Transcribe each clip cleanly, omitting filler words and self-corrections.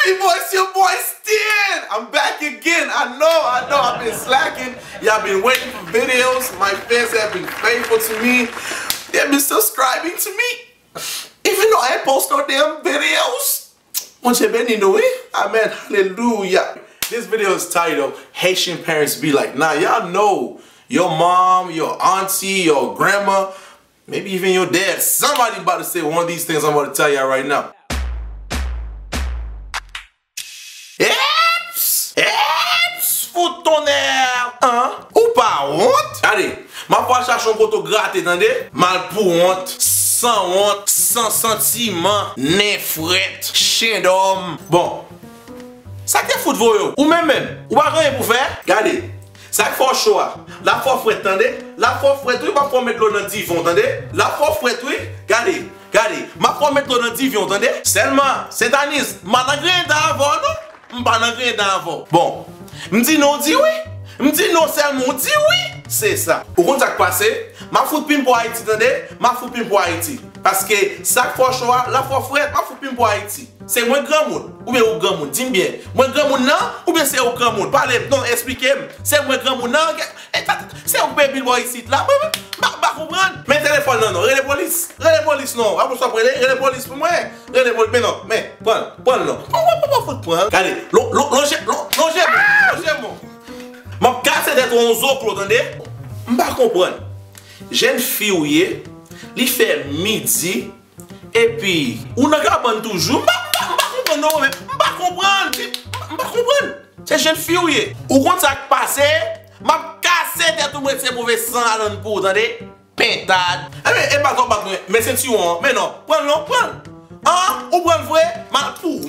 People, it's your boy Stan. I'm back again. I know I've been slacking. Y'all been waiting for videos. My fans have been faithful to me. They've been subscribing to me. Even though I ain't post no damn videos. Once you been in the way, amen, hallelujah. This video is titled Haitian Parents Be Like. Now y'all know your mom, your auntie, your grandma, maybe even your dad, somebody about to say one of these things I'm about to tell y'all right now. Fout tonnerre, hein? Ou pas honte? Allez, ma pas chercher un koto gratte, attendez? Mal pour honte, sans sentiment, né frette, chien d'homme. Bon, ça te fout voyo, ou même, ou pas rien pour faire? Regardez, ça fait choix. La fois frette, attendez? La fois frette, oui, pas pour mettre l'eau dans le divan, attendez? La fois frette, oui, regardez, ma pour mettre l'eau dans le divan, attendez? Seulement, c'est anis, ma n'a rien d'avant, non? M'pas n'a rien d'avant. Bon. M'di non, dit oui. M'di non seulement, dit oui. C'est ça. Au compte ça qui passe, ma fout pim pour Haïti, attendez? Ma fout pim pour Haïti. Parce que ça fois choix, la fois frère, ma fout pim pour Haïti. C'est moins grand monde ou bien au grand monde, dis bien. Moins grand monde non ou bien c'est au grand monde. Parlez, non, expliquez-moi. C'est moins grand monde non. C'est un baby boy ici là. Pas comprendre. Mais téléphone non, relais police non. Après ça relais police pour moi. Relais police mais non, mais prends non. Pas faut prendre. Regardez, longez mon. M'a cassé d'être un zo pour entendez? M'pas comprendre. Jeune fille ou yé, li fait midi et puis ou n'a pas toujours. M'pas comprendre. C'est jeune fille ou yé. Ou quand ça passe, m'a cassé d'être moi c'est mauvais sang à l'an pour entendez? Pentade. Et pas mais c'est tu mais non, prends. Hein? Ou prends vrai, mal pour.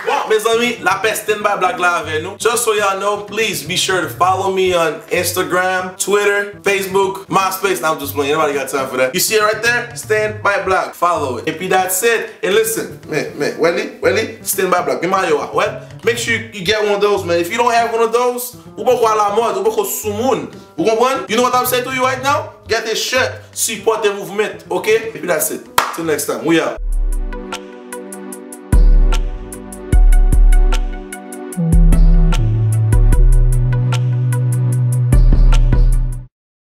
Well, mes amis, la peste by black live avec nous. Just so y'all know, please be sure to follow me on Instagram, Twitter, Facebook, MySpace. Now I'm just playing. Nobody got time for that. You see it right there? Stand by Black. Follow it. If that's it, and listen, man, Welly, Stand by Black. Well, make sure you get one of those, man. If you don't have one of those, you know what I'm saying to you right now? Get this shirt, support the movement, okay? Maybe that's it. Till next time, we out.